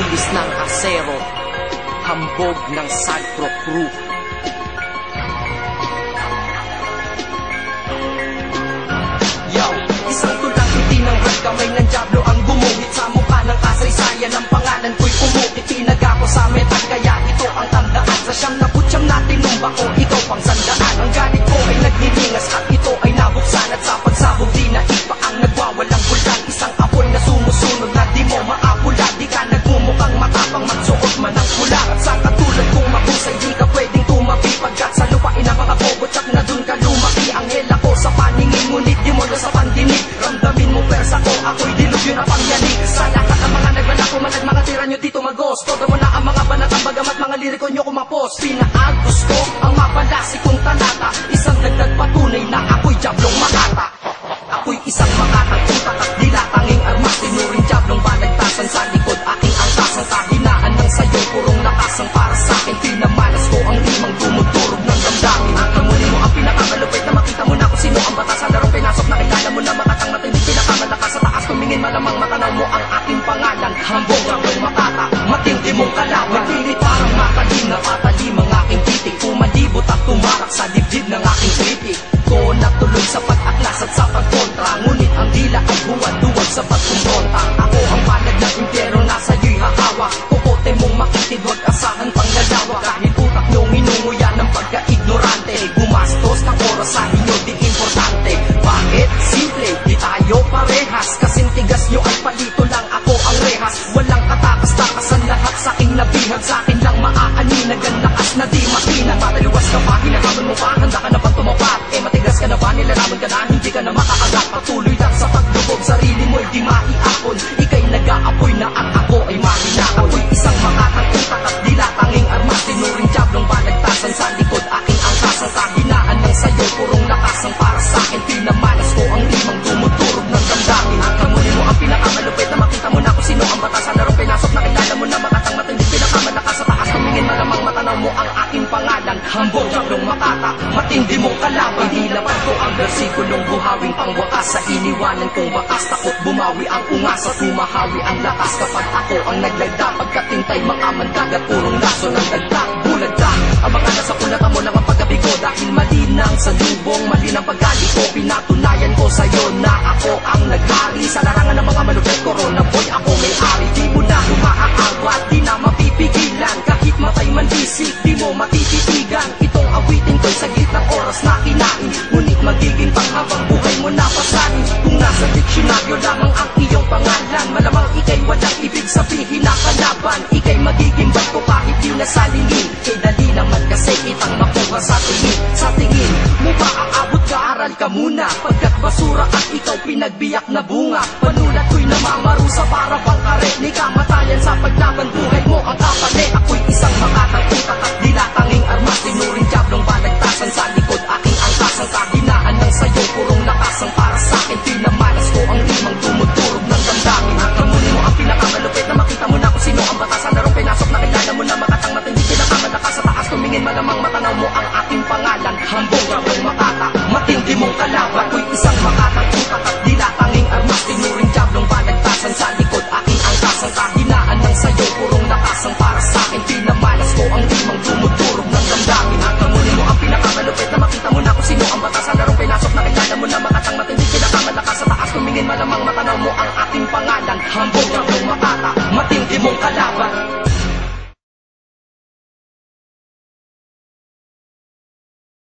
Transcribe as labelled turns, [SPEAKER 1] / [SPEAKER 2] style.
[SPEAKER 1] bilis ng asero, hambog ng Sagpro Crew. Yo, isang tulang hindi ng rap, kamay ng Diablo ang gumuhit sa mukha ng kasaysayan. Ang pangalan ko'y umukit, tinaga ko sa metal, kaya ito ang tandaan. Sa siyam na putsyam na tinumba ko, ikaw pang sandaan. Ang galit ko ay nagniningas at ito ay nabuksan. At sa pagsabog di na iba ang nagwawalang bulan. Isang apoy na sumusunog na di mo maapula. Di ka nagmumukhang matapang, magsuot man ang pula. At sa katulad kong mahusay, di ka pwedeng tumabi. Pagkat sa lupain ang mga bobo, tsak na dun ka lumaki. Ang hela ko sa paningin, ngunit di mo na sa pandinig. Ramdamin mo persa ko, ako'y dilubyo na pangyanig. Sa lahat ng mga nagbalak, kumalag mga tira nyo dito magos. Todo mo na ang mga banatang bagamat mga liriko nyo kumapos. Pinagusto ang mabalasi kong talata, isang dagdag patunay na ako'y Diablong Makata. Ako'y isang makatang utak at dilatanging armas. Tinuring Diablong balagtasan sa likod, aking angkas. Ang kahinaan ng sayo, purong lakasang para sa'kin. Pinamalas ko ang limang tumutulog ng damdamin. At kamuli mo ang pinakamalupit na makita mo na kung sino ang bata sa larong pinasok. Nakilala mo na makatang matindi, pinakamalakas sa taas. Tumingin malamang matanaw mo ang aking pangalan, hambog Diablong Makata, matindi mong kalaban. Pilit parang matalim na patalim ang aking titik. Pumalibot at tumarak sa dibdib ng aking kritik. Ko natuloy sa pag-aklas at sa pagkontra, ngunit ang dila ay huwad-duwag sa pagkumpronta. Ako ang palad ng impyero, nasa iyo'y hahawa. Kukote mong makitid, huwag asahan pang lalawa. Kahit utak nyo minunguya ng pagka-ignorante, gumastos ng oras sa inyo, di importante. Bakit? Simple, di tayo parehas. Kasing tigas nyo ay palito lang, ako ang rehas. Walang katakas-takas ang lahat sa aking nabihag. Sa akin lang maaaninag ang lakas na di makina. Mataliwas ka pa, hinahamon mo pa, handa ka na bang tumapat? Matigas ka na ba, nilalaman ka na, hindi ka na makakagat. Patuloy lang sa paglubog, sarili mo'y di maiapon. Ika'y nag-aapoy na at ako ay mahina. Ako'y isang makatang utak at dilatanging armas. Tinuring Diablong balagtasan sa likod, aking angkas. Ang kahinaan ng sayo, purong lakasang para sa'kin. Pinamalas ko ang limang tumuturog ng damdamin. At kamuli mo ang pinakamalupit na makita mo na kung sino ang bata sa larong pinasok. Nakilala mo na makatang matindi, pinakamalakas sa taas. Tumingin malamang matanaw mo ang aking pangalan, hambog Diablong Makata, matindi mong kalaban. Hinapan ko ang bersikulong buhawing pangwakas. Sa iniwanan kong bakas, takot bumawi ang ungas. At humahawi ang lakas kapag ako ang naglagda. Pagkatintay mga mandagat, purong laso ng dagdag. Bulagdag ang mga nasa kulatan mo ng pagkabigo. Dahil malinang sa lubong, malinang paggali ko. Pinatunayan ko sa'yo na ako ang naghari. Sa larangan ng mga malupit, Corona Boy, ako may-ari. Di mo na humaakawat, di na mapipigilan. Kahit matay man bisig, di mo matititigan. Itong awitin ko'y saglit ng oras na kinain, ngunit magiging panghabang buhay mo na pasanin. Kung nasa diksyonaryo lamang ang iyong pangalan, malamang ika'y walang ibig sabihin na kalaban. Ika'y magiging barko kahit di nasalingin. Kay dali naman kasi kitang makuha sa tingin. Sa tingin mo ba aabot ka, aral ka muna. Pagkat basura at ikaw pinagbiyak na bunga. Panulat ko'y namamarusa para bang kare. Ni kamatayan sa paglaban, buhay mo ang kapalit. Ako'y isang makatang utak at dilatanging armas. Tinuring Diablong balagtasan sa likod, aking angkas. Ang kahinaan ng sayo, purong lakasang para sa'kin. Pinamalas ko ang limang tumuturog ng damdamin. At kamuli mo ang pinakamalupit na makita mo na kung sino ang bata sa larong pinasok. Nakilala mo na makatang matindi, pinakamalakas sa taas. Tumingin malamang matanaw mo ang aking pangalan, hambog Diablong Makata, matindi mong kalaban. Ako'y isang makatang utak at dilatanging armas. Tinuring Diablong balagtasan sa likod, aking angkas. Ang kahinaan ng sayo, purong lakasang para sa'kin. Pinamalas ko ang limang tumuturog ng damdamin. At kamuli mo ang pinakamalupit na makita mo na kung sino ang bata sa larong pinasok. Nakilala mo na makatang matindi, pinakamalakas sa taas. Tumingin malamang matanaw mo ang aking pangalan, hambog Diablong Makata, matindi mong kalaban.